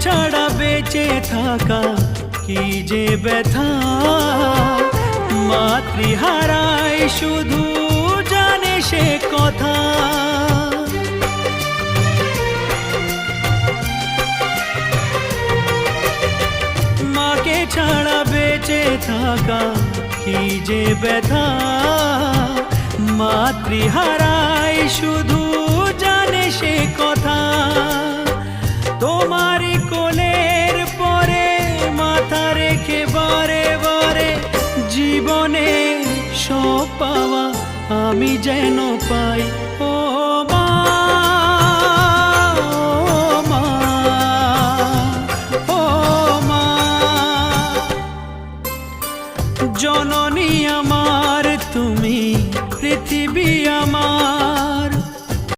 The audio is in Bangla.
ছাড়া বেঁচে থাকা কি যে ব্যথা, মাতৃহারায় শুধু জানে সে কথা। মাকে ছাড়া বেঁচে থাকা কি যে ব্যথা, মাতৃহারায় শুধু জানে সে কথা। তোমারই কোলের পরে মাথা রেখে বারে বারে জীবনে সব পাওয়া আমি যেন পাই।